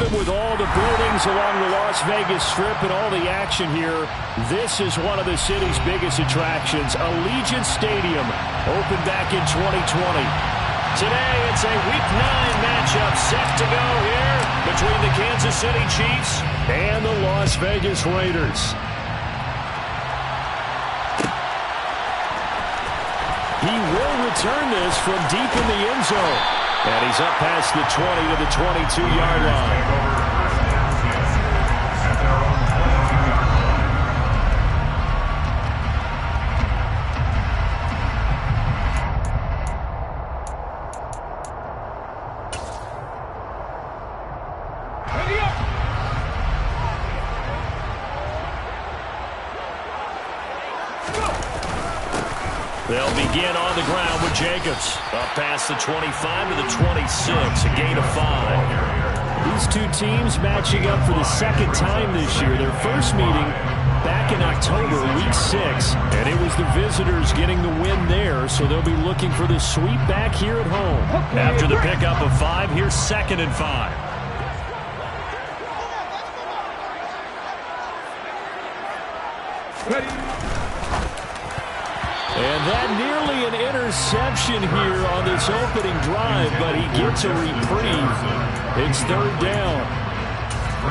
Even with all the buildings along the Las Vegas Strip and all the action here, this is one of the city's biggest attractions. Allegiant Stadium opened back in 2020. Today, it's a Week 9 matchup set to go here between the Kansas City Chiefs and the Las Vegas Raiders. He will return this from deep in the end zone. And he's up past the 20 to the 22-yard line. They'll begin on the ground with Jacobs. Up past the 25 to the 26, a gain of 5. These two teams matching up for the second time this year. Their first meeting back in October, Week 6, and it was the visitors getting the win there, so they'll be looking for the sweep back here at home. After the pickup of 5, here's 2nd and 5. And that nearly an interception here on this opening drive, but he gets a reprieve. It's 3rd down.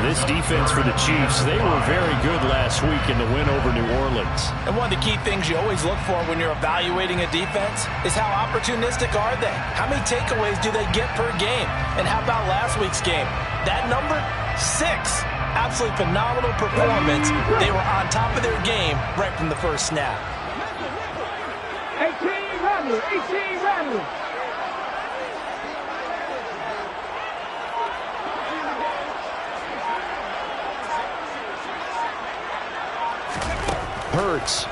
This defense for the Chiefs, they were very good last week in the win over New Orleans. And one of the key things you always look for when you're evaluating a defense is how opportunistic are they? How many takeaways do they get per game? And how about last week's game? That number, 6. Absolutely phenomenal performance. They were on top of their game right from the first snap. 18 Rattler. Hurts.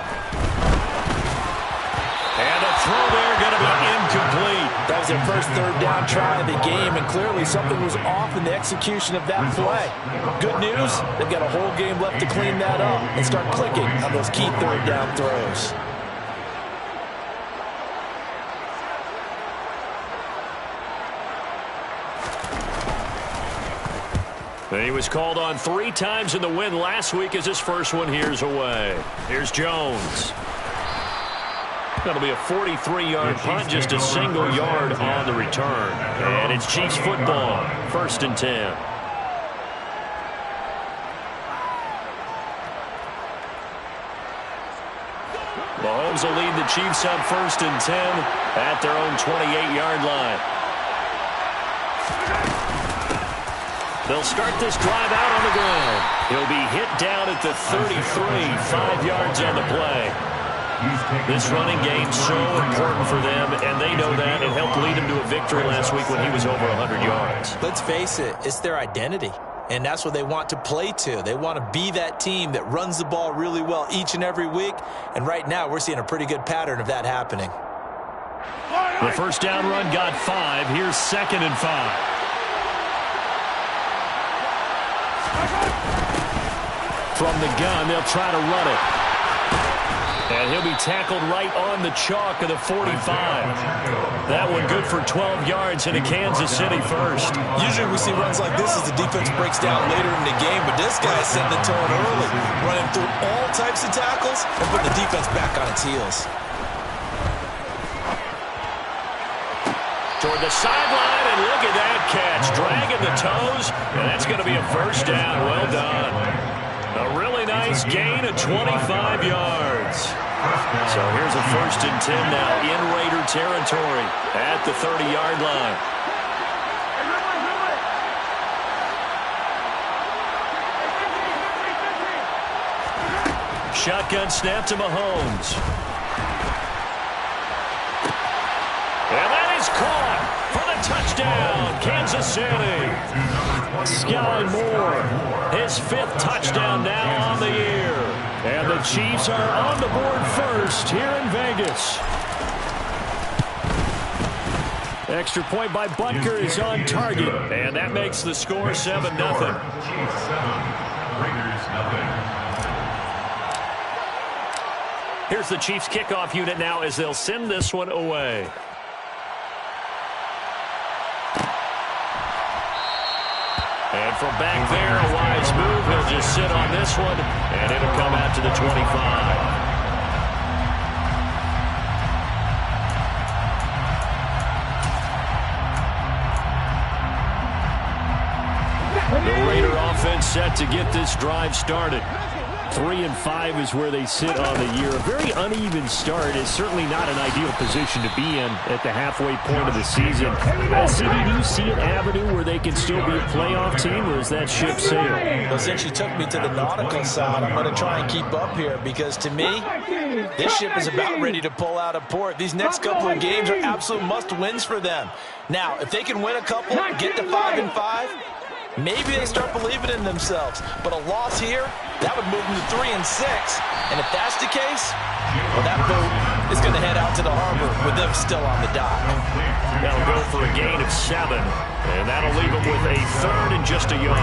And a throw there going to be incomplete. That was their first 3rd down try of the game, and clearly something was off in the execution of that play. Good news, they've got a whole game left to clean that up and start clicking on those key 3rd down throws. He was called on 3 times in the win last week as his first one here's away. Here's Jones. That'll be a 43-yard punt, just a single yard on the return. And it's Chiefs football, 1st and 10. Mahomes will lead the Chiefs up 1st and 10 at their own 28-yard line. They'll start this drive out on the ground. He'll be hit down at the 33, 5 yards on the play. This running game so important for them, and they know that. It helped lead them to a victory last week when he was over 100 yards. Let's face it, it's their identity, and that's what they want to play to. They want to be that team that runs the ball really well each and every week, and right now we're seeing a pretty good pattern of that happening. The first down run got 5. Here's 2nd and 5. From the gun, they'll try to run it. And he'll be tackled right on the chalk of the 45. That one good for 12 yards into Kansas City first. Usually we see runs like this as the defense breaks down later in the game, but this guy's setting the tone early, running through all types of tackles and putting the defense back on its heels. Toward the sideline, and look at that catch. Dragging the toes, and that's going to be a first down. Well done. A really nice gain of 25 yards. So here's a 1st and 10 now in Raider territory at the 30-yard line. Shotgun snap to Mahomes. And that is caught for the touchdown, Kansas City. Sky Moore, his 5th touchdown now on the year. And the Chiefs are on the board first here in Vegas. Extra point by Butker is on target. And that makes the score 7-0. Chiefs 7, Raiders 0. Here's the Chiefs kickoff unit now as they'll send this one away. And from back there, a wise move. He'll just sit on this one, and it'll come out to the 25. The Raider offense set to get this drive started. 3-5 is where they sit on the year. A very uneven start is certainly not an ideal position to be in at the halfway point of the season. CD, do you see an avenue where they can still be a playoff team, or is that ship sailed? Well, since you took me to the nautical side, I'm going to try and keep up here because, to me, this ship is about ready to pull out of port. These next couple of games are absolute must-wins for them. Now, if they can win a couple, get to 5-5, maybe they start believing in themselves. But a loss here, that would move them to 3-6. And if that's the case, well, that boat is going to head out to the harbor with them still on the dock. That'll go for a gain of 7. And that'll leave them with a third and just a yard.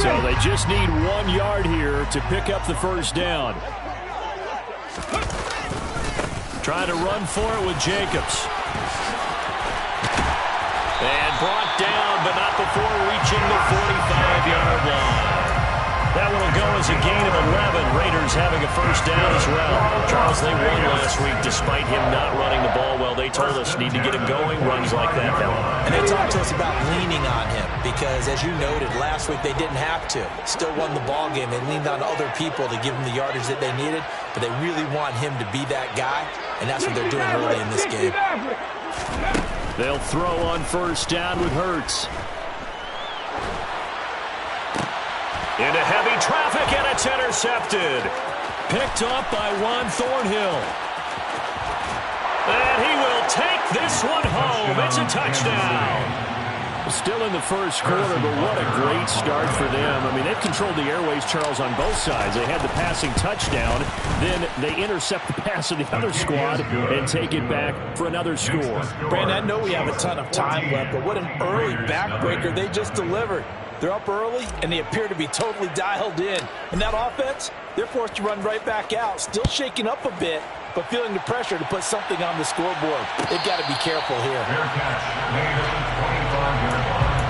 So they just need 1 yard here to pick up the first down. Trying to run for it with Jacobs. And brought down, but not before reaching the 45-yard line. That one will go as a gain of 11. Raiders having a first down as well. Charles, they won last week despite him not running the ball well. They told us need to get him going. Runs like that help. And they talked to us about leaning on him because, as you noted, last week they didn't have to. Still won the ball game. They leaned on other people to give them the yardage that they needed, but they really want him to be that guy, and that's what they're doing early in this game. They'll throw on first down with Hurts. Into heavy traffic, and it's intercepted. Picked up by Juan Thornhill. And he will take this one home. It's a touchdown. Still in the first quarter, but what a great start for them. I mean, they've controlled the airways, Charles, on both sides. They had the passing touchdown. Then they intercept the pass of the other squad and take it back for another score. Brandon, I know we have a ton of time left, but what an early backbreaker they just delivered. They're up early, and they appear to be totally dialed in. And that offense, they're forced to run right back out, still shaking up a bit, but feeling the pressure to put something on the scoreboard. They've got to be careful here. Fair catch made at the 25-yard line.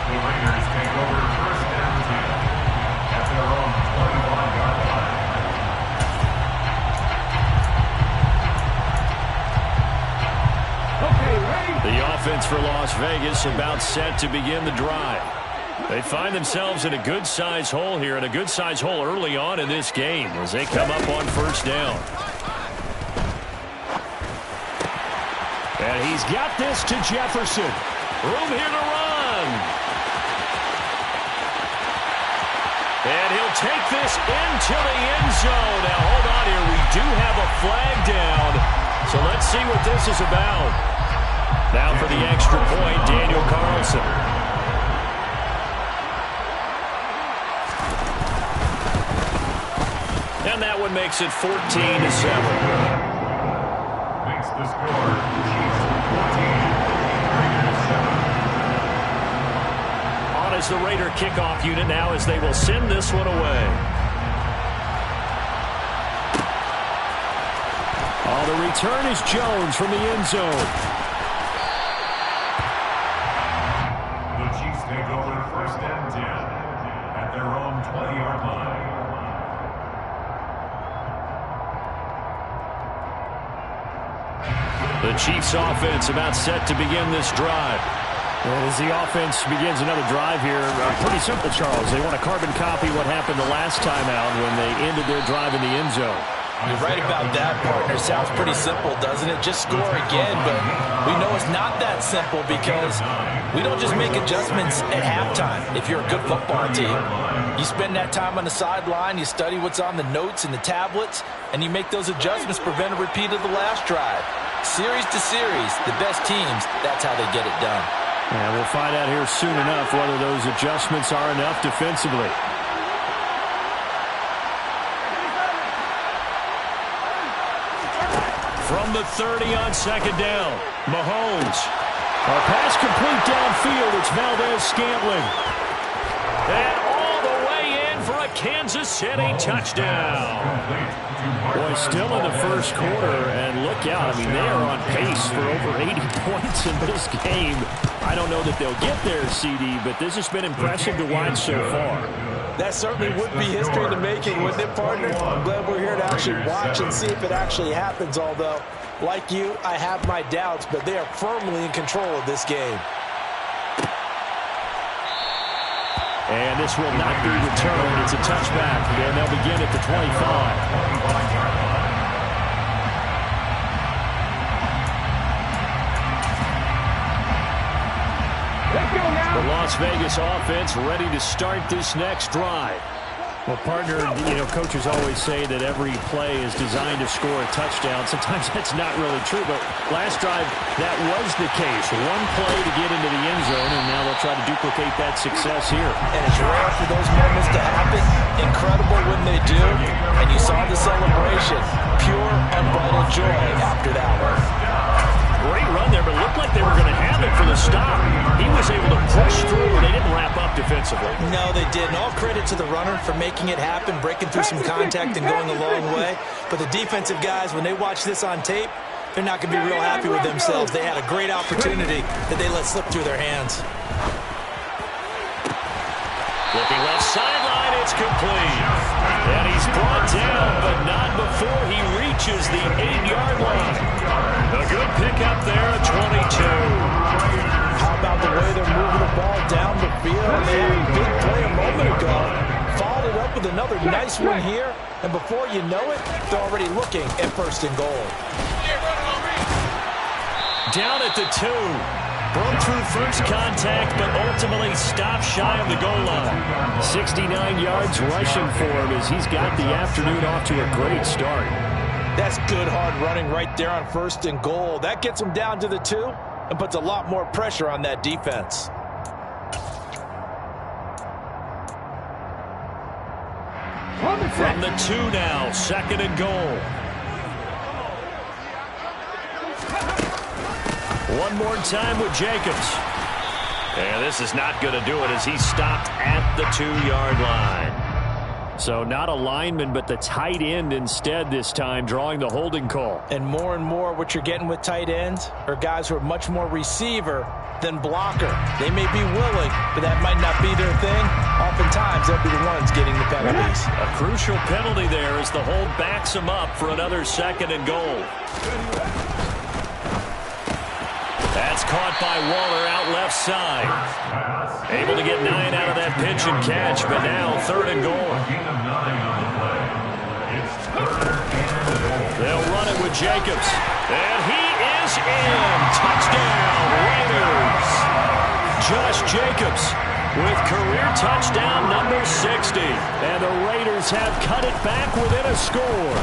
The Raiders take over first and 10 at their own 21-yard line. Okay, ready? The offense for Las Vegas about set to begin the drive. They find themselves in a good-sized hole here, and a good-sized hole early on in this game as they come up on first down. And he's got this to Jefferson. Room here to run. And he'll take this into the end zone. Now, hold on here. We do have a flag down. So let's see what this is about. Now for the extra point, Daniel Carlson. And that one makes it 14-7. Makes the score Chiefs 14, Raiders 7. On as the Raider kickoff unit now as they will send this one away. Oh, the return is Jones from the end zone. The Chiefs take over first and 10 at their own 20-yard line. The Chiefs offense about set to begin this drive. And as the offense begins another drive here, pretty simple, Charles. They want to carbon copy what happened the last time out when they ended their drive in the end zone. You're right about that, partner. Sounds pretty simple, doesn't it? Just score again, but we know it's not that simple because we don't just make adjustments at halftime. If you're a good football team, you spend that time on the sideline, you study what's on the notes and the tablets, and you make those adjustments, prevent a repeat of the last drive. Series to series, the best teams, that's how they get it done. And we'll find out here soon enough whether those adjustments are enough defensively. From the 30 on second down, Mahomes. A pass complete downfield. It's Valdez-Scantling. And all the way in for a Kansas City touchdown. Boy, still in the first quarter, and look out. I mean, they are on pace for over 80 points in this game. I don't know that they'll get there, CD, but this has been impressive to watch so far. That certainly would be history in the making, wouldn't it, partner? I'm glad we're here to actually watch and see if it actually happens, although, like you, I have my doubts, but they are firmly in control of this game. And this will not be returned. It's a touchback, and they'll begin at the 25. The Las Vegas offense ready to start this next drive. Well, partner, coaches always say that every play is designed to score a touchdown. Sometimes that's not really true, but last drive, that was the case. One play to get into the end zone, and now they'll try to duplicate that success here. And it's rare for those moments to happen. Incredible when they do. And you saw the celebration. Pure, unbridled joy after that one. Great run there, but it looked like they were going to have it for the stop. He was able to push through. They didn't wrap up defensively. No, they didn't. All credit to the runner for making it happen, breaking through some contact and going a long way. But the defensive guys, when they watch this on tape, they're not going to be real happy with themselves. They had a great opportunity that they let slip through their hands. Looking left sideline, it's complete. And he's brought down, but not before he reaches the 8-yard line. A good pickup there at 22. How about the way they're moving the ball down the field? They had a big play a moment ago. Followed it up with another nice one here. And before you know it, they're already looking at 1st and goal. Down at the 2. Broke through first contact, but ultimately stopped shy of the goal line. 69 yards rushing for him as he's got the afternoon off to a great start. That's good hard running right there on 1st and goal. That gets him down to the 2 and puts a lot more pressure on that defense. From the 2 now, 2nd and goal. One more time with Jacobs. And this is not going to do it as he stopped at the 2-yard line. So not a lineman, but the tight end instead this time, drawing the holding call. And more what you're getting with tight ends are guys who are much more receiver than blocker. They may be willing, but that might not be their thing. Oftentimes, they'll be the ones getting the penalties. A crucial penalty there as the hold backs him up for another 2nd and goal. That's caught by Waller out left side. Able to get 9 out of that pitch and catch, but now 3rd and goal. They'll run it with Jacobs. And he is in. Touchdown, Raiders. Josh Jacobs with career touchdown number 60. And the Raiders have cut it back within a score.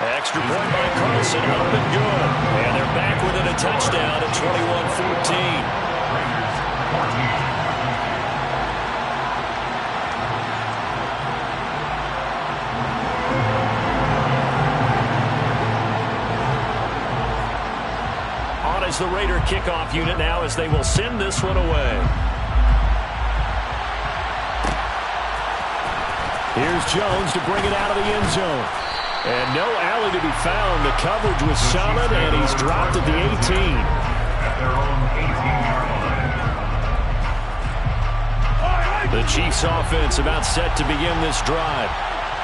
Extra point by Carlson, up and good. And they're back within a touchdown at 21-14. On is the Raider kickoff unit now as they will send this one away. Here's Jones to bring it out of the end zone. And no alley to be found. The coverage was solid, and he's dropped at the 18. At their own 18-yard line. The Chiefs offense about set to begin this drive.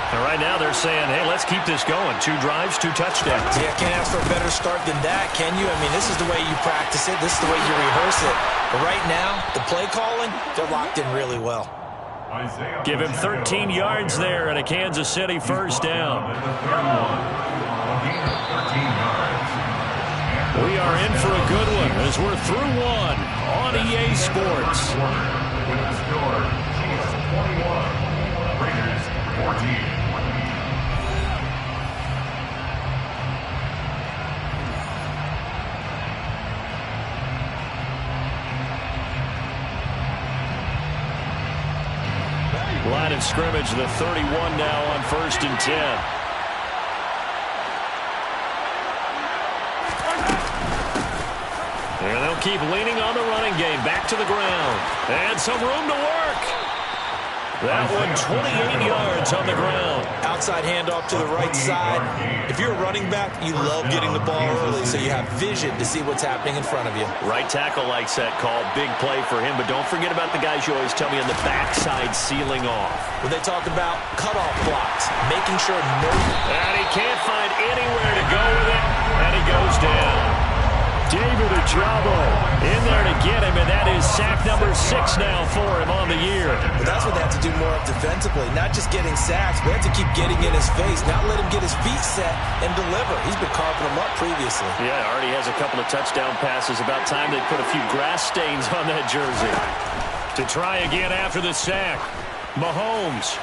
And right now they're saying, hey, let's keep this going. 2 drives, 2 touchdowns. Yeah, can't ask for a better start than that, can you? I mean, this is the way you practice it. This is the way you rehearse it. But right now, the play calling, they're locked in really well. Give him 13 yards there and a Kansas City 1st down. We are in for a good one as we're through 1 on EA Sports. With the score, Chiefs 21, Raiders 14. Line of scrimmage, the 31 now on 1st and 10. And they'll keep leaning on the running game. Back to the ground. And some room to work. That one 28 yards on the ground. Outside handoff to the right side. If you're a running back, you love getting the ball early so you have vision to see what's happening in front of you. Right tackle likes that call. Big play for him, but don't forget about the guys you always tell me on the backside sealing off. When they talk about cutoff blocks, making sure no... And he can't find anywhere to go with it, and he goes down. David Ojabo in there to get him, and that is sack number 6 now for him on the year. But that's what they have to do more of defensively, not just getting sacks, but they have to keep getting in his face, not let him get his feet set and deliver. He's been carving them up previously. Yeah, already has a couple of touchdown passes. About time they put a few grass stains on that jersey. To try again after the sack, Mahomes.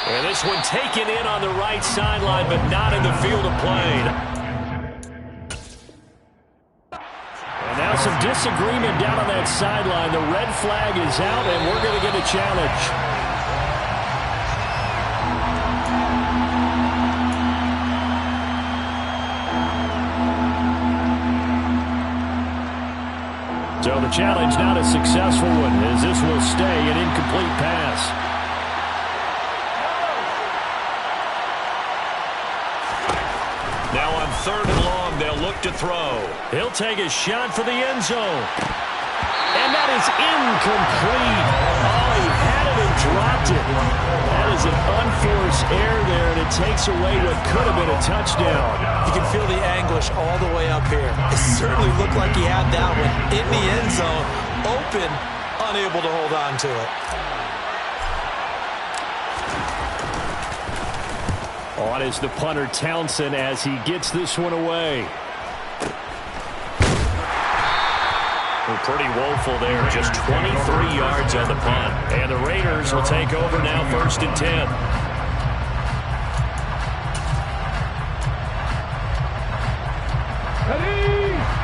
And this one taken in on the right sideline, but not in the field of play. Now some disagreement down on that sideline. The red flag is out, and we're going to get a challenge. So the challenge not a successful one, as this will stay an incomplete pass. Now on 3rd and long, they'll look to throw. He'll take a shot for the end zone. And that is incomplete. Oh, he had it and dropped it. That is an unforced error there, and it takes away what could have been a touchdown. You can feel the anguish all the way up here. It certainly looked like he had that one in the end zone, open, unable to hold on to it. On is the punter Townsend as he gets this one away. We're pretty woeful there. Just 23 yards on the punt. And the Raiders will take over now 1st and 10.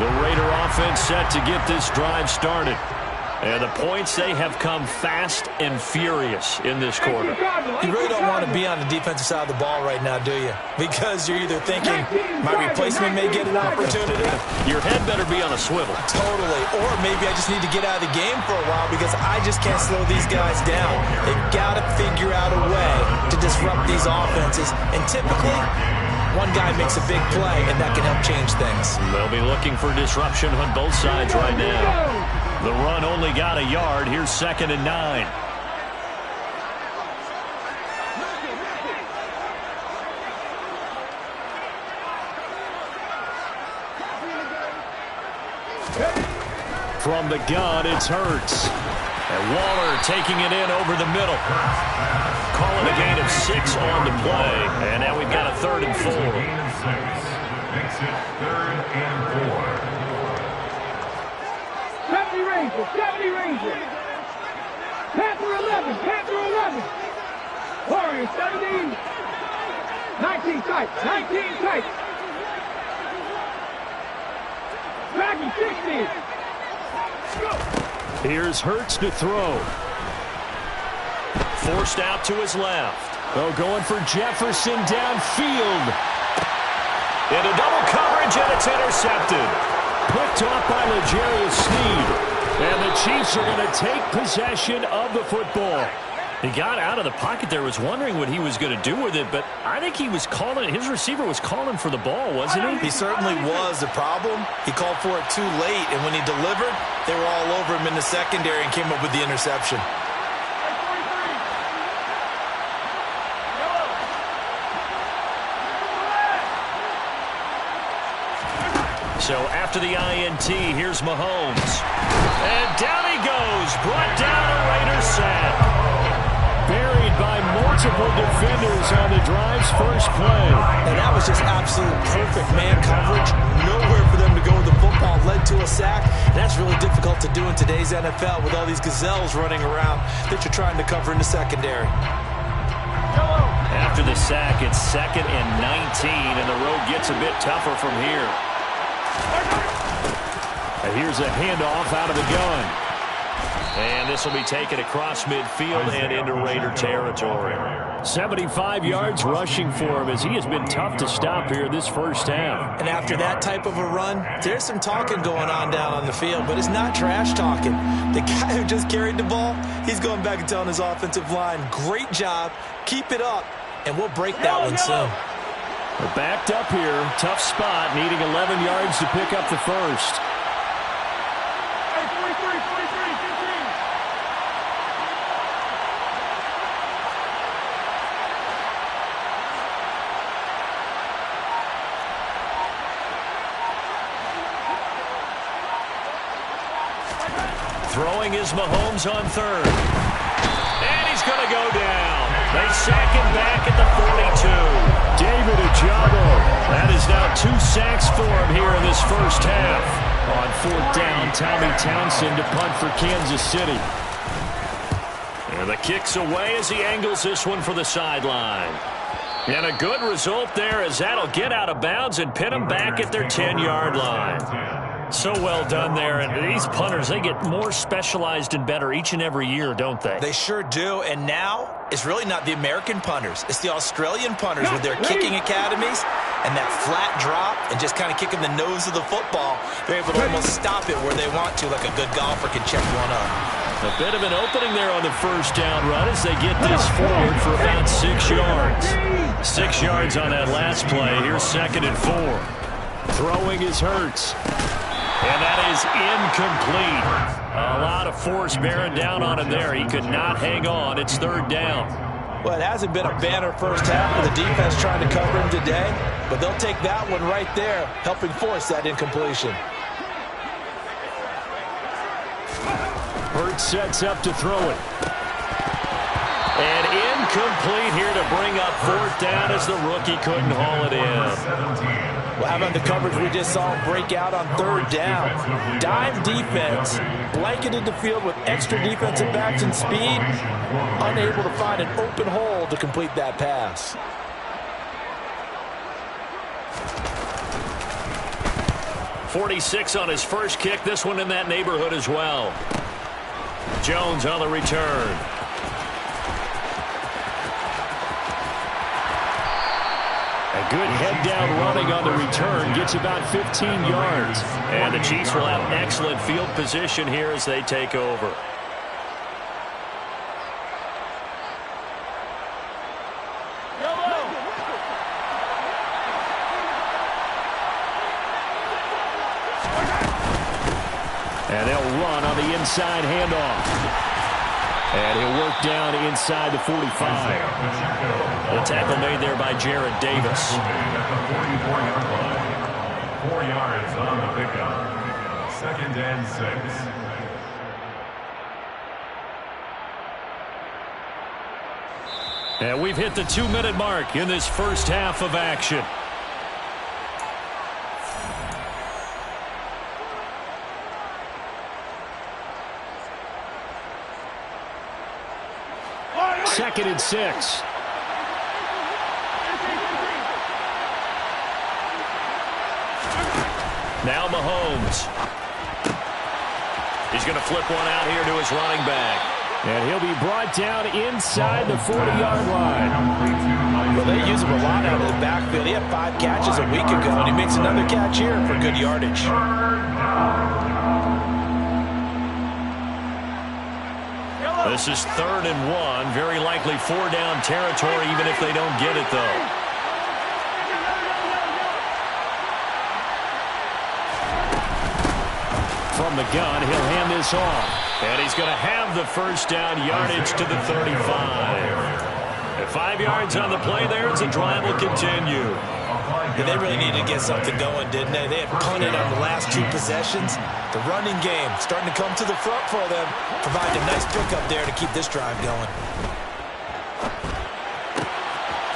The Raider offense set to get this drive started. And the points, they have come fast and furious in this quarter. You really don't want to be on the defensive side of the ball right now, do you? Because you're either thinking, my replacement may get an opportunity. Your head better be on a swivel. Totally. Or maybe I just need to get out of the game for a while because I just can't slow these guys down. They've got to figure out a way to disrupt these offenses. And typically, one guy makes a big play, and that can help change things. They'll be looking for disruption on both sides right now. The run only got a yard. Here's 2nd and 9. From the gun, it's Hurts. And Waller taking it in over the middle. Calling a gain of 6 on the play. And now we've got a 3rd and 4. Gain of 6 makes it 3rd and 4. 70 Rangers. Panther 11. Panther 11. Warriors 17. 19 tight. 19 tight. Dragon 16. Here's Hurts to throw. Forced out to his left. Oh, going for Jefferson downfield. Into double coverage, and it's intercepted. Picked off by L'Jarius Sneed. And the Chiefs are going to take possession of the football. He got out of the pocket there, was wondering what he was going to do with it, but I think he was calling, his receiver was calling for the ball, wasn't he? He certainly was. The problem, he called for it too late, and when he delivered, they were all over him in the secondary and came up with the interception. So after the INT, here's Mahomes. And down he goes. Brought down a Raiders sack. Buried by multiple defenders on the drive's first play. And that was just absolute perfect man coverage. Nowhere for them to go with the football. Led to a sack. And that's really difficult to do in today's NFL with all these gazelles running around that you're trying to cover in the secondary. After the sack, it's 2nd and 19, and the road gets a bit tougher from here. And here's a handoff out of the gun. And this will be taken across midfield and into Raider territory. 75 yards rushing for him as he has been tough to stop here this first half. And after that type of a run, there's some talking going on down on the field, but it's not trash talking. The guy who just carried the ball, He's going back and telling his offensive line, great job, keep it up, and we'll break that one soon. They're backed up here. Tough spot, needing 11 yards to pick up the first. Throwing is Mahomes on third. And he's going to go down. They sack him back at the 42. David Ojabo. That is now 2 sacks for him here in this first half. On fourth down, Tommy Townsend to punt for Kansas City. And the kick's away as he angles this one for the sideline. And a good result there as that'll get out of bounds and pin them back at their 10-yard line. So well done there. And these punters, they get more specialized and better each and every year, don't they? They sure do. And now it's really not the American punters. It's the Australian punters with their kicking academies and that flat drop and just kind of kicking the nose of the football. They're able to almost stop it where they want to, like a good golfer can check one up. A bit of an opening there on the first down run as they get this forward for about 6 yards. 6 yards on that last play. Here's 2nd and 4. Throwing is Hurts. And that is incomplete. A lot of force bearing down on him there. He could not hang on. It's 3rd down. Well, it hasn't been a banner first half for the defense trying to cover him today, but they'll take that one right there, helping force that incompletion. Hurts sets up to throw it. And incomplete here to bring up 4th down as the rookie couldn't haul it in. Well, how about the coverage we just saw him break out on 3rd down? Dime defense, blanketed the field with extra defensive backs and speed, unable to find an open hole to complete that pass. .46 on his first kick. This one in that neighborhood as well. Jones on the return. A good head-down running on the return. Gets about 15 yards. And the Chiefs will have excellent field position here as they take over. And they'll run on the inside handoff. And he'll work down inside the 45. The tackle made there by Jared Davis. 44-yard line. 4 yards on the pickup. 2nd and 6. And we've hit the 2-minute mark in this first half of action. Second and 6. Now Mahomes. He's going to flip one out here to his running back. And he'll be brought down inside the 40-yard line. Well, they use him a lot out of the backfield. He had 5 catches a week ago, and he makes another catch here for good yardage. This is 3rd and 1. Very likely 4-down territory, even if they don't get it, though. From the gun, he'll hand this off. And he's going to have the first down yardage to the 35. At 5 yards on the play there as the drive will continue. Yeah, they really needed to get something going, didn't they? They had punted on the last 2 possessions. The running game starting to come to the front for them, providing a nice pickup there to keep this drive going.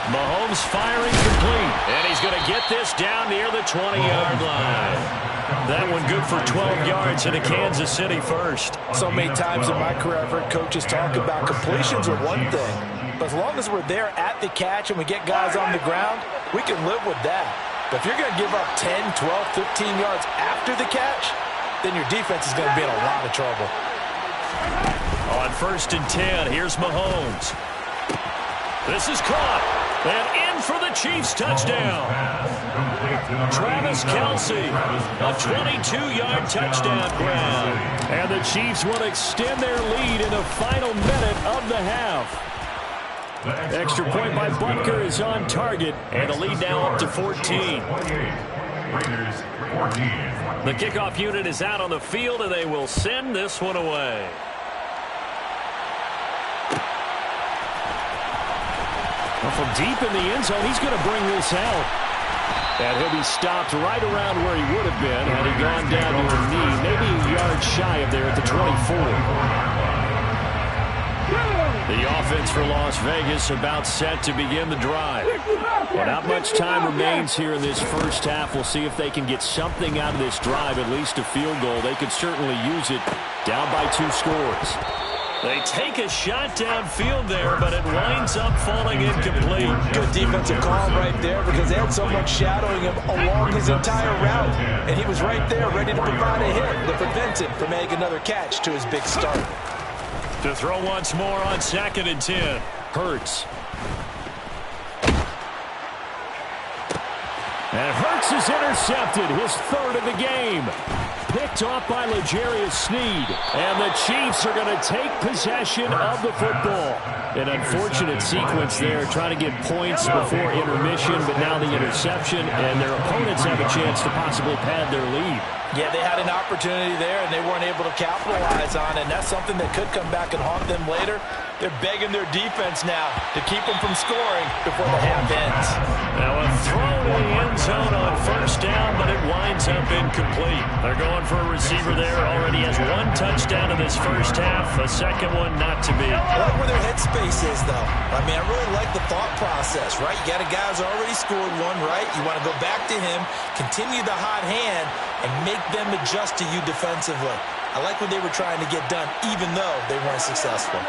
Mahomes firing complete. And he's going to get this down near the 20-yard line. That one good for 12 yards into Kansas City first. So many times in my career, I've heard coaches talk about completions are one thing. But as long as we're there at the catch and we get guys on the ground, we can live with that. But if you're going to give up 10, 12, 15 yards after the catch, then your defense is going to be in a lot of trouble. On 1st and 10, here's Mahomes. This is caught. And in for the Chiefs touchdown. Travis Kelce, a 22-yard touchdown grab. And the Chiefs will extend their lead in the final minute of the half. Extra point by Butker is on target, and the lead now up to 14. The kickoff unit is out on the field, and they will send this one away. Well, from deep in the end zone, he's going to bring this out. And he'll be stopped right around where he would have been had he gone down to a knee, maybe a yard shy of there at the 24. The offense for Las Vegas about set to begin the drive. Well, not much time remains here in this first half. We'll see if they can get something out of this drive, at least a field goal. They could certainly use it down by 2 scores. They take a shot downfield there, but it winds up falling incomplete. Good defensive call right there because they had so much shadowing him along his entire route. And he was right there ready to provide a hit to prevent him from making another catch to his big start. To throw once more on 2nd and 10. Hurts. And Hurts is intercepted, his 3rd of the game. Picked off by L'Jarius Sneed. And the Chiefs are going to take possession of the football. An unfortunate sequence there, trying to get points before intermission, but now the interception, and their opponents have a chance to possibly pad their lead. Yeah, they had an opportunity there, and they weren't able to capitalize on it, and that's something that could come back and haunt them later. They're begging their defense now to keep them from scoring before the half ends. Now a throw to the end zone on 1st down, but it winds up incomplete. They're going for a receiver there. Already has 1 touchdown in this first half. A second one not to be. I like where their headspace is, though. I mean, I really like the thought process, right? You got a guy who's already scored 1, right? You want to go back to him, continue the hot hand, and make them adjust to you defensively. I like what they were trying to get done, even though they weren't successful.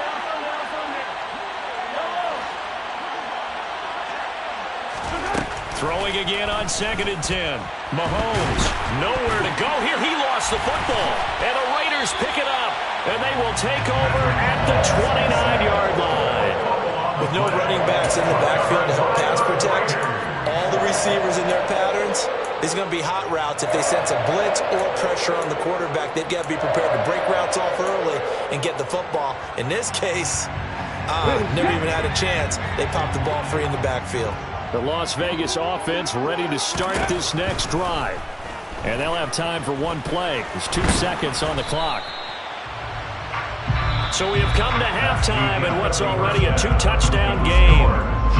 Throwing again on 2nd and 10. Mahomes, nowhere to go here. He lost the football. And the Raiders pick it up. And they will take over at the 29-yard line. With no running backs in the backfield to help pass protect, all the receivers in their patterns, it's going to be hot routes if they sense a blitz or pressure on the quarterback. They've got to be prepared to break routes off early and get the football. In this case, never even had a chance. They popped the ball free in the backfield. The Las Vegas offense ready to start this next drive. And they'll have time for 1 play. There's 2 seconds on the clock. So we have come to halftime in what's already a 2-touchdown game.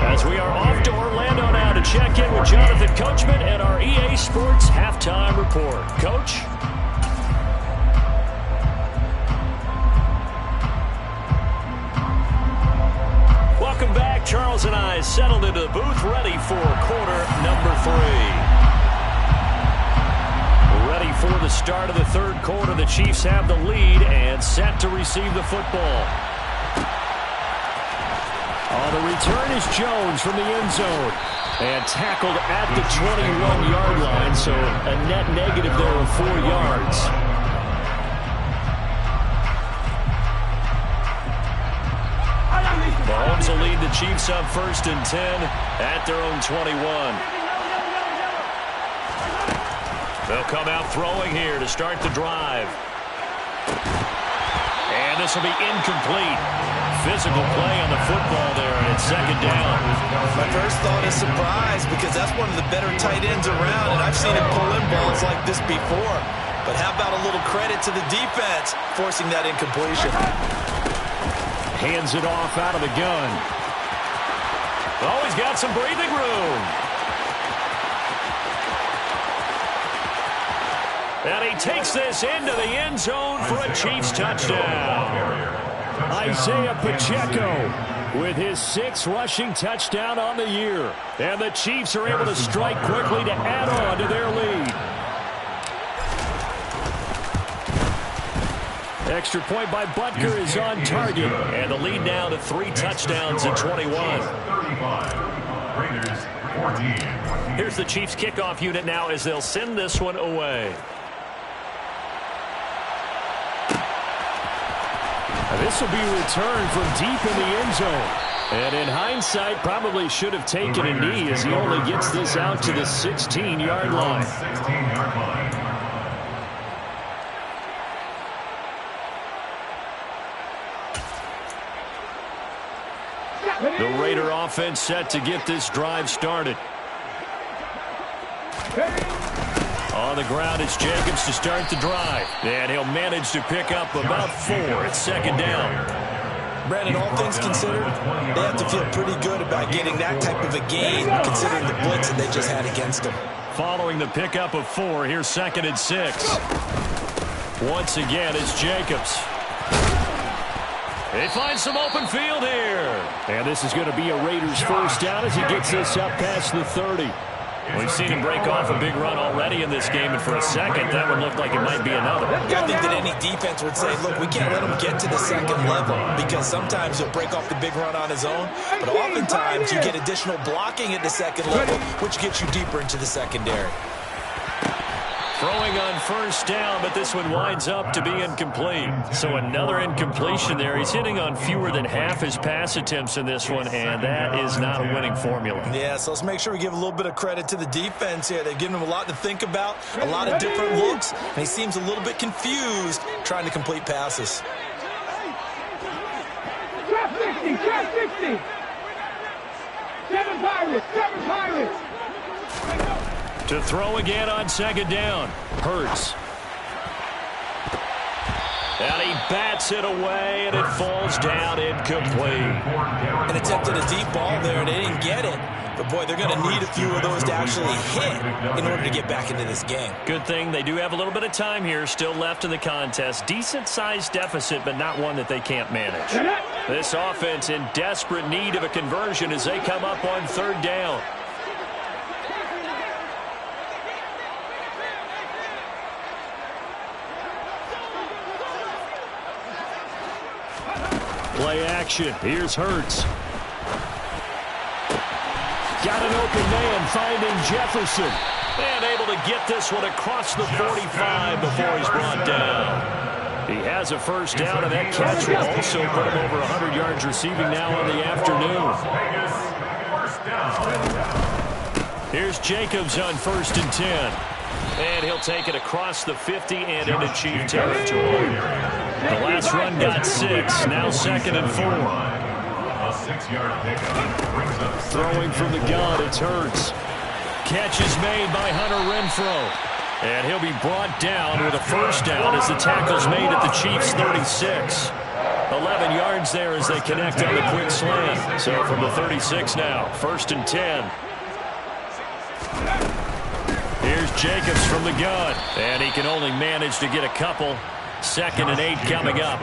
As we are off to Orlando now to check in with Jonathan Coachman and our EA Sports Halftime Report. Coach? Welcome back. Charles and I settled into the booth, ready for quarter number 3. Ready for the start of the 3rd quarter. The Chiefs have the lead and set to receive the football. On the return is Jones from the end zone. And tackled at the 21-yard line, so a net negative there of 4 yards. Mahomes will lead the Chiefs up 1st and 10 at their own 21. They'll come out throwing here to start the drive. And this will be incomplete. Physical play on the football there, and it's 2nd down. My first thought is surprise because that's one of the better tight ends around, and I've seen him pull in balls like this before. But how about a little credit to the defense forcing that incompletion? Hands it off out of the gun. Oh, he's got some breathing room. And he takes this into the end zone for a Chiefs touchdown. Isaiah Pacheco with his 6th rushing touchdown on the year. And the Chiefs are able to strike quickly to add on to their lead. Extra point by Butker is on target. And the lead now to 3 touchdowns at 21. Here's the Chiefs kickoff unit now as they'll send this one away. This will be returned from deep in the end zone. And in hindsight, probably should have taken a knee as he only gets this out to the 16-yard line. 16-yard line. The Raider offense set to get this drive started. On the ground, it's Jacobs to start the drive. And he'll manage to pick up about 4. It's second down. Brandon, all things considered, they have to feel pretty good about getting that type of a gain, considering the blitz that they just had against them. Following the pickup of 4, here's 2nd and 6. Once again, it's Jacobs. They find some open field here. And this is going to be a Raiders first down as he gets this up past the 30. We've seen him break off a big run already in this game, and for a second, that one looked like it might be another. Yeah, I think that any defense would say, look, we can't let him get to the second level, because sometimes he'll break off the big run on his own, but oftentimes you get additional blocking at the second level, which gets you deeper into the secondary. Throwing on first down, but this one winds up to be incomplete. So another incompletion there. He's hitting on fewer than half his pass attempts in this one, and that is not a winning formula. Yeah, so let's make sure we give a little bit of credit to the defense here. They've given him a lot to think about, a lot of different looks, and he seems a little bit confused trying to complete passes. Trap 60, trap 60. 7 Pirates. To throw again on second down. Hurts. And he bats it away, and it falls down incomplete. An attempt at a deep ball there, and they didn't get it. But, boy, they're going to need a few of those to actually hit in order to get back into this game. Good thing they do have a little bit of time here still left in the contest. Decent-sized deficit, but not one that they can't manage. This offense in desperate need of a conversion as they come up on third down. Play action. Here's Hurts. Got an open man finding Jefferson. And able to get this one across the 45 before he's brought down. He has a first down, and that catch will also put him over 100 yards receiving now on the afternoon. Here's Jacobs on 1st and 10. And he'll take it across the 50 and into Chief territory. The last run got 6. Now 2nd and 4. A 6-yard pickup. Throwing from the gun, it's Hurts. Catch is made by Hunter Renfrow. And he'll be brought down with a first down as the tackle's made at the Chiefs' 36. 11 yards there as they connect on the quick slant. So from the 36 now, 1st and 10. Here's Jacobs from the gun. And he can only manage to get a couple. 2nd and 8 coming up.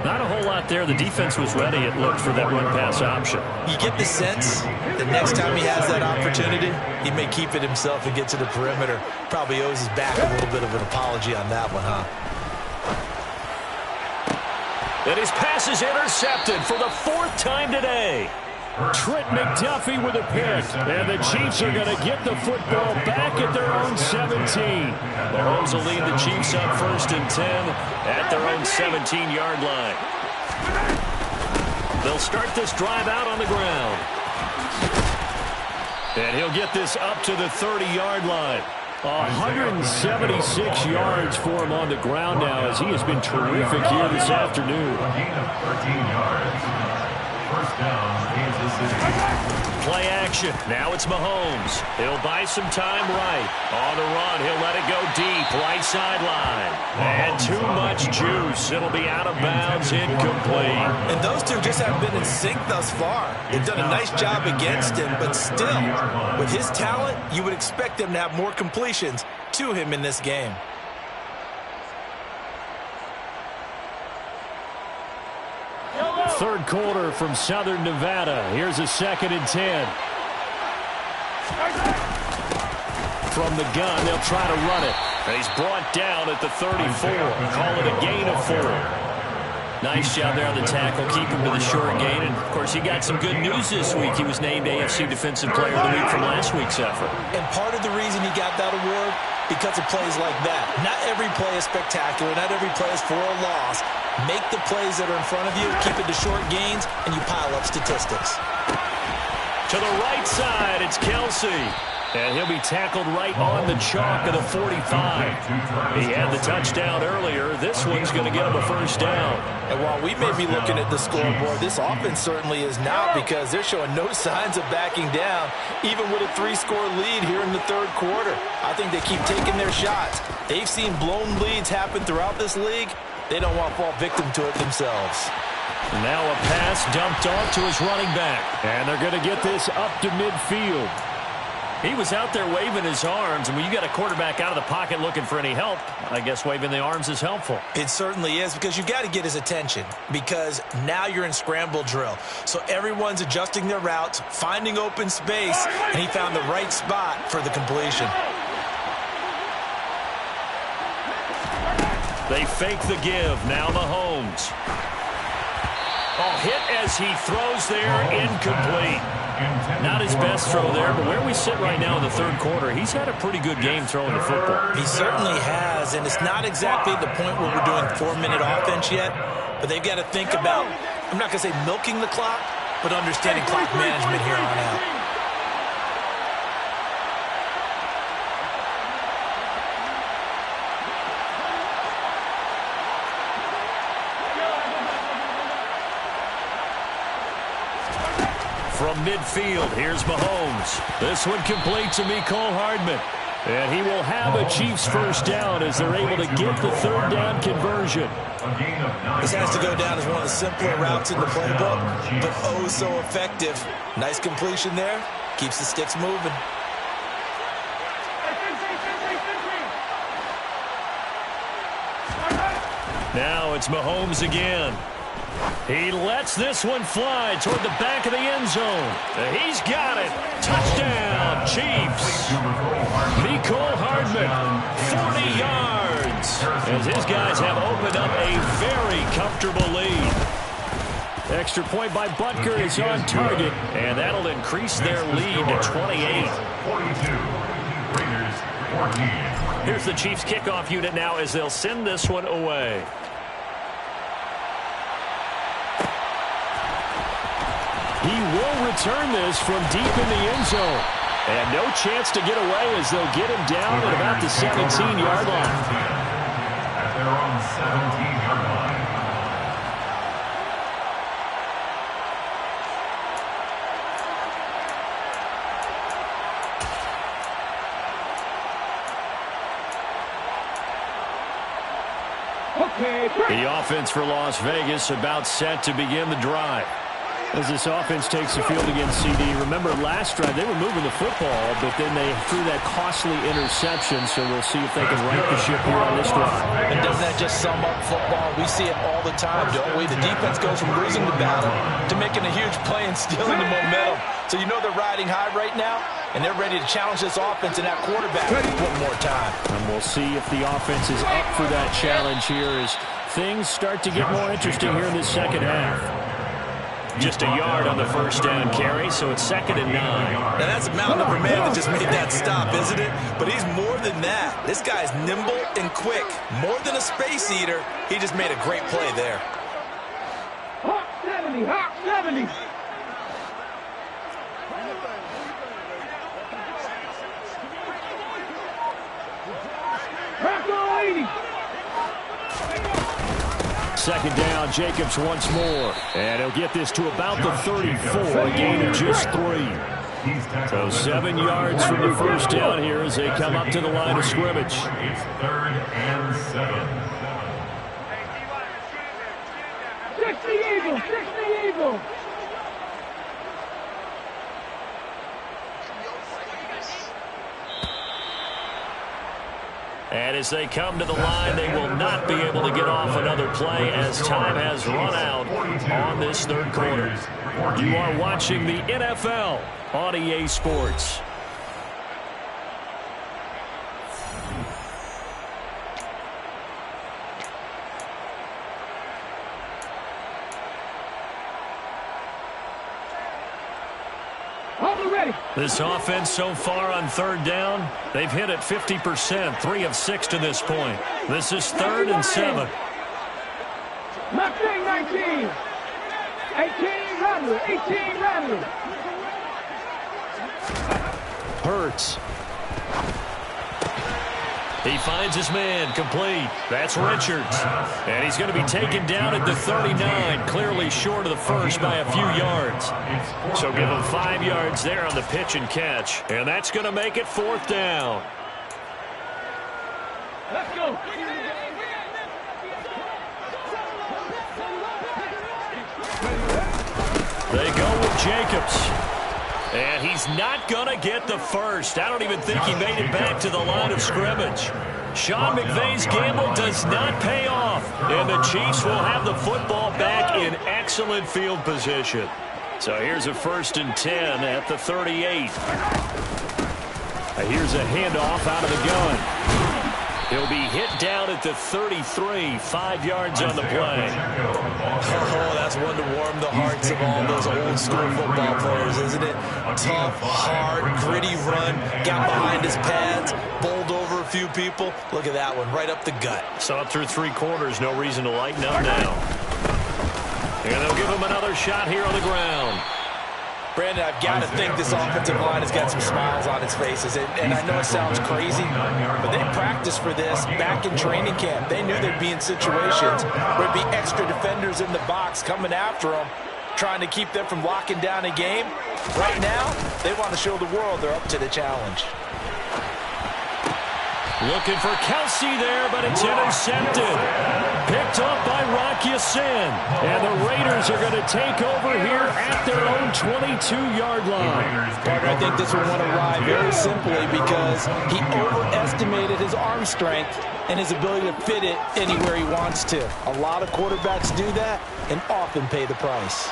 Not a whole lot there. The defense was ready, it looked, for that run-pass option. You get the sense that next time he has that opportunity, he may keep it himself and get to the perimeter. Probably owes his back a little bit of an apology on that one, huh? And his pass is intercepted for the 4th time today. Trent McDuffie with a pick. And the Chiefs are going to get the football back at their own 17. Mahomes will lead the Chiefs up 1st and 10 at their own 17-yard line. They'll start this drive out on the ground. And he'll get this up to the 30-yard line. 176 yards for him on the ground now as he has been terrific here this afternoon. 13 yards. First down, Kansas City. Play action. Now it's Mahomes. He'll buy some time right. On the run, he'll let it go deep. Right sideline. And too much juice. It'll be out of bounds, incomplete. And those two just haven't been in sync thus far. They've done a nice job against him, but still, with his talent, you would expect them to have more completions to him in this game. Third quarter from Southern Nevada. Here's a 2nd and 10. From the gun, they'll try to run it. And he's brought down at the 34. Call it a gain of 4. Nice job there on the tackle. Keep him to the short gain. And, of course, he got some good news this week. He was named AFC Defensive Player of the Week from last week's effort. And part of the reason he got that award because of plays like that. Not every play is spectacular. Not every play is for a loss. Make the plays that are in front of you, keep it to short gains, and you pile up statistics. To the right side, it's Kelsey. And he'll be tackled right on the chalk of the 45. He had the touchdown earlier. This one's going to get him a first down. And while we may be looking at the scoreboard, this offense certainly is not, because they're showing no signs of backing down, even with a 3-score lead here in the third quarter. I think they keep taking their shots. They've seen blown leads happen throughout this league. They don't want to fall victim to it themselves. Now a pass dumped off to his running back. And they're going to get this up to midfield. He was out there waving his arms, and when you got a quarterback out of the pocket looking for any help, I guess waving the arms is helpful. It certainly is, because you've got to get his attention, because now you're in scramble drill. So everyone's adjusting their routes, finding open space, and he found the right spot for the completion. They fake the give. Now Mahomes. Oh, hit as he throws there, incomplete. Not his best throw there, but where we sit right now in the third quarter, he's had a pretty good game throwing the football. He certainly has, and it's not exactly the point where we're doing 4-minute offense yet, but they've got to think about, I'm not going to say milking the clock, but understanding clock management here on out. From midfield, here's Mahomes. This one complete to Mecole Hardman. And he will have a Chiefs first down as they're able to get the third down conversion. This has to go down as one of the simpler routes in the playbook, but oh so effective. Nice completion there. Keeps the sticks moving. Now it's Mahomes again. He lets this one fly toward the back of the end zone. He's got it. Touchdown, Chiefs. Mecole Hardman, 40 yards. As his guys have opened up a very comfortable lead. Extra point by Butker is on target, and that'll increase their lead to 28. Here's the Chiefs kickoff unit now as they'll send this one away. He will return this from deep in the end zone. And no chance to get away as they'll get him down at about the 17-yard line. At their own 17-yard line. The offense for Las Vegas about set to begin the drive. As this offense takes the field against CD, remember last drive they were moving the football, but then they threw that costly interception, so we'll see if they can right the ship here on this drive. And doesn't that just sum up football? We see it all the time, don't we? The defense goes from losing the battle to making a huge play and stealing the momentum. So you know they're riding high right now, and they're ready to challenge this offense and that quarterback one more time. And we'll see if the offense is up for that challenge here as things start to get more interesting here in the second half. Just a yard on the first down carry, so it's 2nd and 9. Now that's a mountain of a man that just made that stop, isn't it? But he's more than that. This guy's nimble and quick. More than a space eater, he just made a great play there. Hawk 70, Hawk 70. Hawk 80. 2nd down, Jacobs once more. And he'll get this to about the 34, a gain of just 3. So 7 yards from the first down here as they come up to the line of scrimmage. It's 3rd and 7. 60 Eagles, 60 Eagles. And as they come to the line, they will not be able to get off another play as time has run out on this third quarter. You are watching the NFL on EA Sports. Hold it ready. This offense so far on third down, they've hit it 50%, 3 of 6 to this point. This is 3rd and 7. Left wing 19. 18 Rattler. 18 Rattler. Hurts. He finds his man, complete. That's Richards. And he's going to be taken down at the 39, clearly short of the first by a few yards. So give him 5 yards there on the pitch and catch. And that's going to make it 4th down. Let's go. They go with Jacobs. And he's not going to get the first. I don't even think he made it back to the line of scrimmage. Sean McVay's gamble does not pay off. And the Chiefs will have the football back in excellent field position. So here's a 1st and 10 at the 38. Here's a handoff out of the gun. He'll be hit down at the 33, 5 yards on the play. Oh, that's one to warm the hearts of all those old school football players, isn't it? Tough, hard, gritty run, got behind his pads, bowled over a few people. Look at that one, right up the gut. Saw it through 3 quarters, no reason to lighten up now. And they'll give him another shot here on the ground. Brandon, I've got to think this offensive line has got some smiles on its faces. And I know it sounds crazy, but they practiced for this back in training camp. They knew they'd be in situations where there'd be extra defenders in the box coming after them, trying to keep them from locking down a game. Right now, they want to show the world they're up to the challenge. Looking for Kelsey there, but it's intercepted. Picked up by Rock Ya-Sin. And the Raiders are going to take over here at their own 22-yard line. Parker, I think this one went awry very simply because he overestimated his arm strength and his ability to fit it anywhere he wants to. A lot of quarterbacks do that and often pay the price.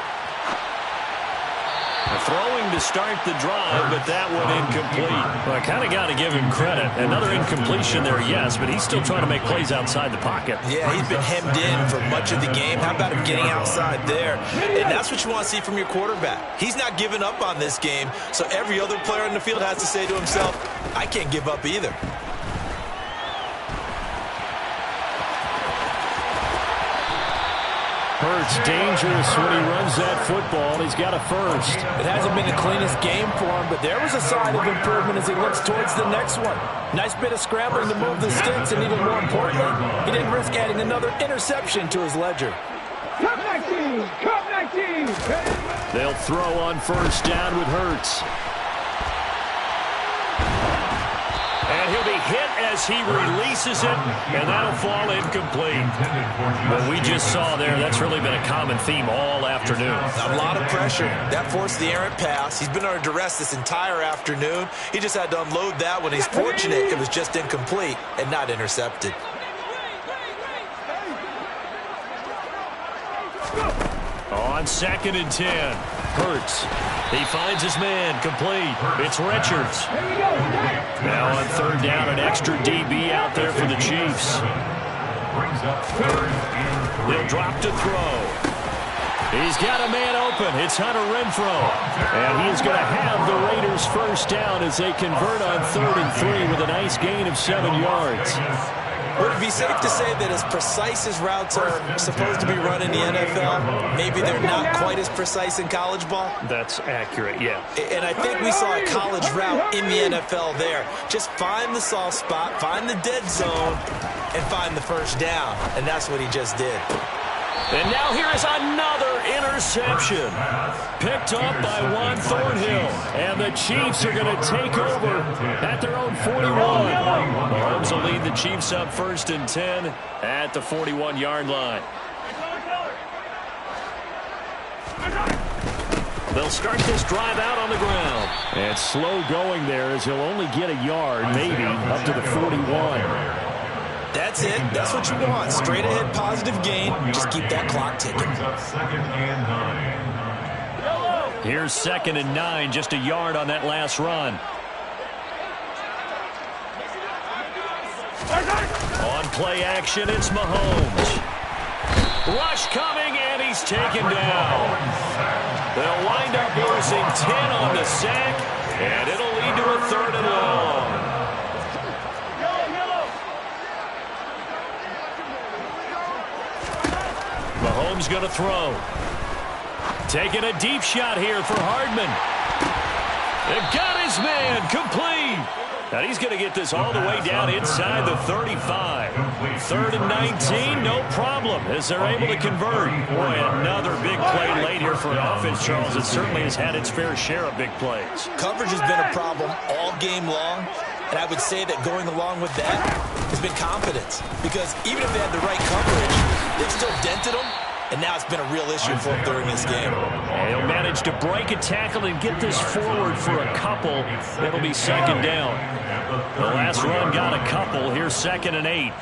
Throwing to start the drive, but that one incomplete. Well, I kind of got to give him credit. Another incompletion there, yes, but he's still trying to make plays outside the pocket. Yeah, he's been hemmed in for much of the game. How about him getting outside there? And that's what you want to see from your quarterback. He's not giving up on this game, so every other player on the field has to say to himself, I can't give up either. Hurts dangerous when he runs that football. He's got a first. It hasn't been the cleanest game for him, but there was a sign of improvement as he looks towards the next one. Nice bit of scrambling to move the sticks, and even more importantly, he didn't risk adding another interception to his ledger. Cup 19. Cup 19. They'll throw on 1st down with Hurts. And he'll be hit as he releases it, and that'll fall incomplete. What we just saw there, that's really been a common theme all afternoon. A lot of pressure. That forced the errant pass. He's been under duress this entire afternoon. He just had to unload that one. He's fortunate it was just incomplete and not intercepted. On 2nd and 10, Hurts. He finds his man, complete. It's Richards. Now on 3rd down, an extra DB out there for the Chiefs. They'll drop to throw. He's got a man open. It's Hunter Renfrow. And he is going to have the Raiders 1st down as they convert on 3rd and 3 with a nice gain of 7 yards. Would it be safe to say that as precise as routes are supposed to be run in the NFL, maybe they're not quite as precise in college ball? That's accurate, yeah. And I think we saw a college route in the NFL there. Just find the soft spot, find the dead zone, and find the 1st down. And that's what he just did. And now here is another interception. Picked up by Juan Thornhill. And the Chiefs are going to take over at their own 41. Mahomes will lead the Chiefs up 1st and 10 at the 41-yard line. They'll start this drive out on the ground. And slow going there as he'll only get a yard, maybe, up to the 41. That's it. That's what you want. Straight ahead positive gain. Just keep that clock ticking. Here's 2nd and 9. Just a yard on that last run. On play action, it's Mahomes. Rush coming, and he's taken down. They'll wind up with a losing 10 on the sack, and it'll lead to a 3rd and long. Mahomes going to throw. Taking a deep shot here for Hardman. It got his man complete. And he's going to get this all the way down inside the 35. 3rd and 19, no problem, as they're able to convert. Boy, another big play late here for an offense, Charles. It certainly has had its fair share of big plays. Coverage has been a problem all game long, and I would say that going along with that has been confidence. Because even if they had the right coverage, they've still dented them. And now it's been a real issue for him during this game. And he'll manage to break a tackle and get this forward for a couple. It'll be 2nd down. The last run got a couple. Here's 2nd and 8.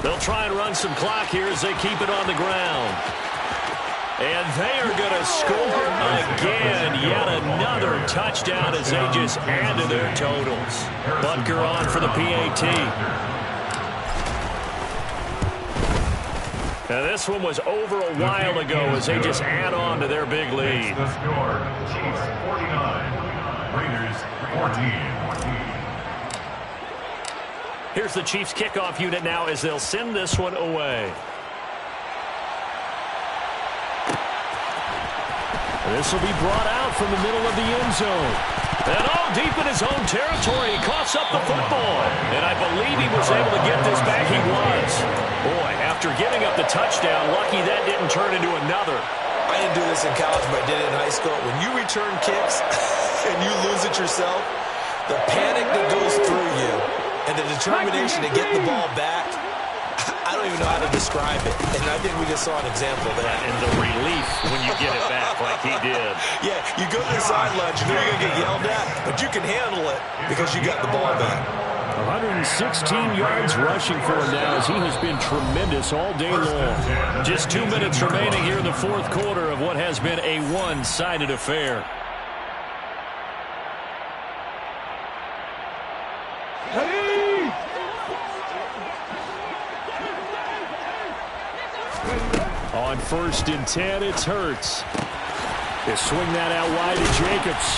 They'll try and run some clock here as they keep it on the ground. And they are going to score again. Yet another touchdown as they just add to their totals. Butker on for the PAT. Now this one was over a while ago as they just add on to their big lead. The score, Chiefs 49, Raiders 14. Here's the Chiefs kickoff unit now as they'll send this one away. This will be brought out from the middle of the end zone. And deep in his own territory, he coughs up the football. And I believe he was able to get this back. He was. Boy, after giving up the touchdown, lucky that didn't turn into another. I didn't do this in college, but I did it in high school. When you return kicks and you lose it yourself, the panic that goes through you and the determination to get the ball back, I don't even know how to describe it. And I think we just saw an example of that. And the relief when you get it back like he did. Yeah, you go to the sidelines, you know you're going to get yelled at, but you can handle it because you got the ball back. 116 yards rushing for him now as he has been tremendous all day long. Just 2 minutes remaining here in the 4th quarter of what has been a one-sided affair. On 1st and 10, it's Hurts. They swing that out wide to Jacobs.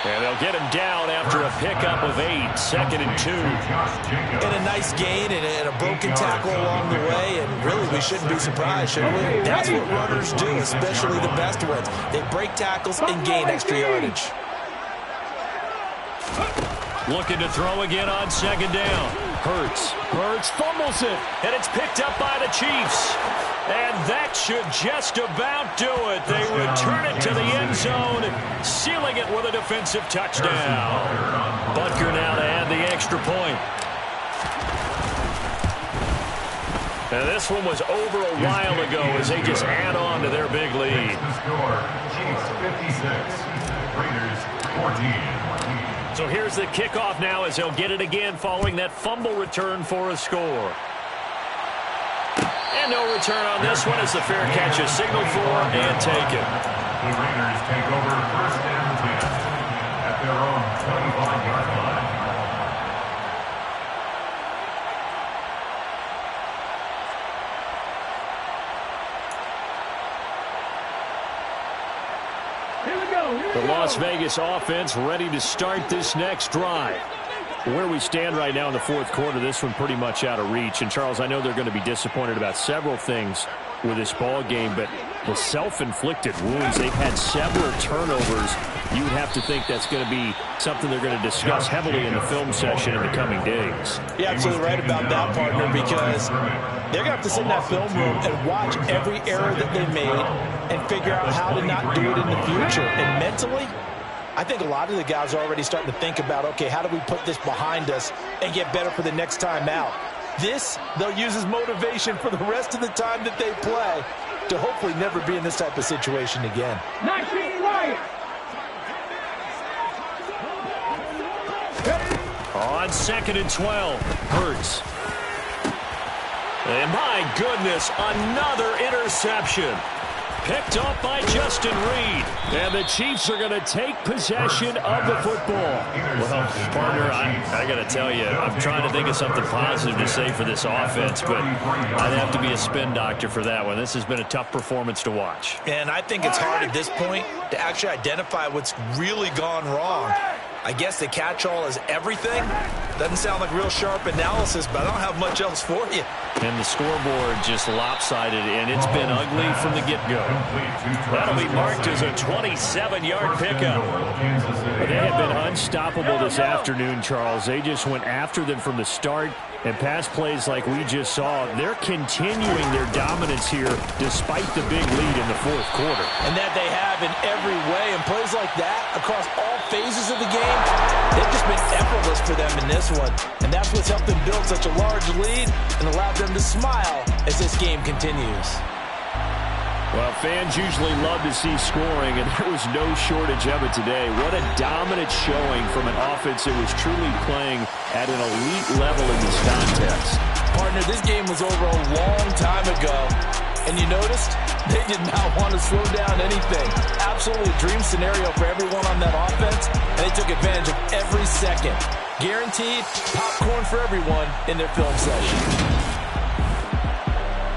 And they'll get him down after a pickup of 8, 2nd and 2. And a nice gain and a broken tackle along the way, and really we shouldn't be surprised, should we? That's what runners do, especially the best ones. They break tackles and gain extra yardage. Looking to throw again on 2nd down. Hurts fumbles it, and it's picked up by the Chiefs. And that should just about do it. They return it to the end zone, sealing it with a defensive touchdown. Butker now to add the extra point. And this one was over a while ago as they just add on to their big lead. The score, Chiefs 56, Raiders 14. So here's the kickoff now as they'll get it again following that fumble return for a score. And no return on this one as the fair catch is signaled for and taken. The Raiders take over 1st and 10 at their own 25-yard line. The Las Vegas offense ready to start this next drive. Where we stand right now in the 4th quarter, this one pretty much out of reach. And, Charles, I know they're going to be disappointed about several things with this ball game, but the self-inflicted wounds, they've had several turnovers. You would have to think that's going to be something they're going to discuss heavily in the film session in the coming days. You're absolutely right about that, partner, because they're going to have to sit in that film room and watch every error that they made and figure out how to not do it in the future. And mentally, I think a lot of the guys are already starting to think about, okay, how do we put this behind us and get better for the next time out? This, they'll use as motivation for the rest of the time that they play to hopefully never be in this type of situation again. 19 Wyatt. On 2nd and 12, Hurts. And my goodness, another interception. Picked off by Justin Reed. And the Chiefs are going to take possession of the football. Well, partner, I got to tell you, I'm trying to think of something positive to say for this offense, but I'd have to be a spin doctor for that one. This has been a tough performance to watch. And I think it's hard at this point to actually identify what's really gone wrong. I guess the catch-all is everything. Doesn't sound like real sharp analysis, but I don't have much else for you. And the scoreboard just lopsided, and it's been ugly from the get-go. That'll be marked as a 27-yard pickup. They have been unstoppable this afternoon, Charles. They just went after them from the start, and pass plays like we just saw, they're continuing their dominance here despite the big lead in the fourth quarter. And that they have in every way. And plays like that across all phases of the game, they've just been effortless for them in this one. And that's what's helped them build such a large lead and allowed them to smile as this game continues. Well, fans usually love to see scoring, and there was no shortage of it today. What a dominant showing from an offense that was truly playing at an elite level in this contest. Partner, this game was over a long time ago, and you noticed they did not want to slow down anything. Absolutely a dream scenario for everyone on that offense, and they took advantage of every second. Guaranteed popcorn for everyone in their film session.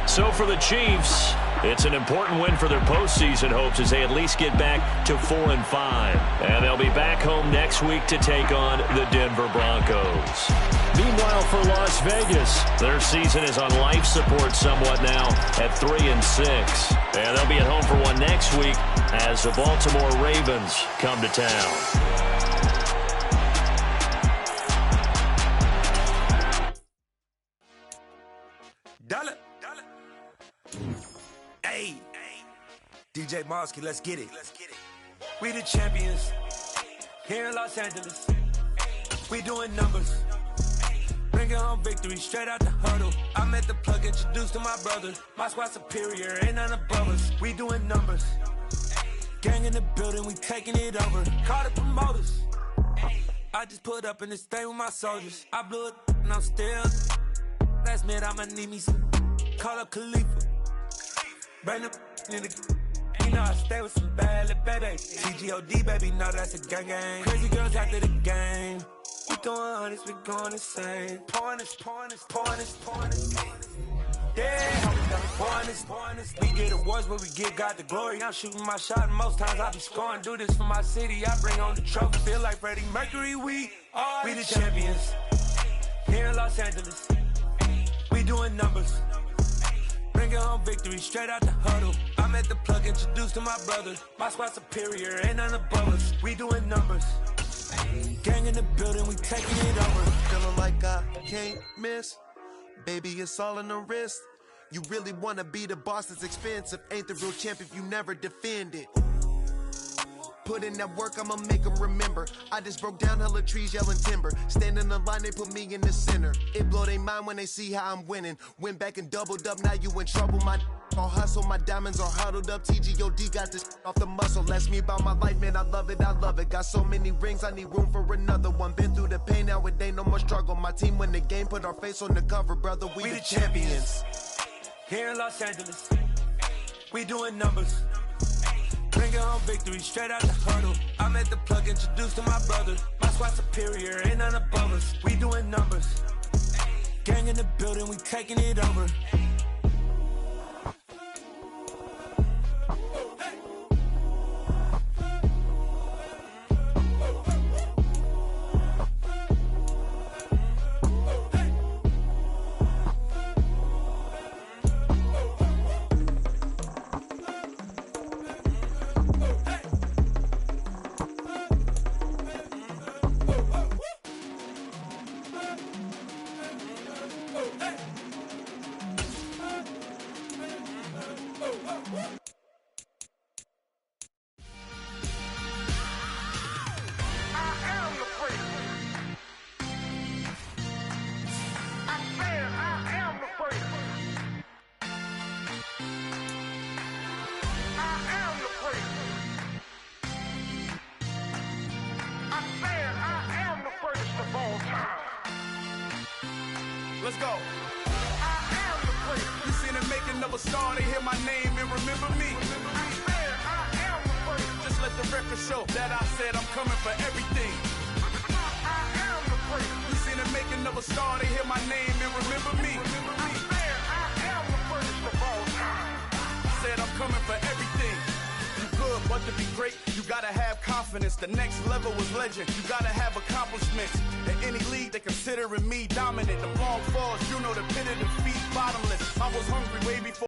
So for the Chiefs, it's an important win for their postseason hopes as they at least get back to 4-5. And they'll be back home next week to take on the Denver Broncos. Meanwhile, for Las Vegas, their season is on life support somewhat now at 3-6. And they'll be at home for one next week as the Baltimore Ravens come to town. Hey, DJ Mosky, let's get it. We the champions here in Los Angeles. We doing numbers. Bringing home victory straight out the huddle. I'm at the plug, introduced to my brother. My squad superior, ain't none above us. We doing numbers. Gang in the building, we taking it over. Call the promoters. I just put up in this thing with my soldiers. I blew it and I'm still. Last minute I'ma need me some. Call up Khalifa. Bring them in the. You know I stay with some bad little baby. TGOD, baby, no, that's a gang gang. Crazy girls after the game. We throwing hundreds, we going insane. Pouring this. Yeah, pouring this. We get awards, but we give God the glory. I'm shooting my shot, and most times I be scoring. Do this for my city, I bring on the trophy. Feel like Freddie Mercury, we the champions. Here in Los Angeles, we doing numbers. Bringing home victory straight out the huddle. I'm at the plug, introduced to my brother. My squad superior, ain't none above us. We doing numbers. Gang in the building, we taking it over. Feeling like I can't miss. Baby, it's all in the wrist. You really wanna be the boss, it's expensive. Ain't the real champ if you never defend it. Put in that work, I'ma make them remember. I just broke down hella trees, yelling timber. Stand in the line, they put me in the center. It blow they mind when they see how I'm winning. Went back and doubled up, now you in trouble. My all hustle, my diamonds are huddled up. TGOD got this off the muscle. Ask me about my life, man, I love it. Got so many rings, I need room for another one. Been through the pain, now it ain't no more struggle. My team win the game, put our face on the cover, brother. We the champions. Here in Los Angeles, we doing numbers. Bringing home victory straight out the huddle. I'm at the plug, introduced to my brother. My squad superior, ain't none above us. We doing numbers. Gang in the building, we taking it over. Let's go. You seen the making of a star, they hear my name and remember me. the record show that I said I'm coming for everything. I am the first. You seen the making of a star, they hear my name and remember me. I said I am the first of all time. Said I'm coming for everything. You good, but to be great, you gotta have confidence. The next level was legend. You gotta have accomplishments. In any league, they considering me dominant. The long falls, you know the pit of defeat, bottomless. I was hungry way before.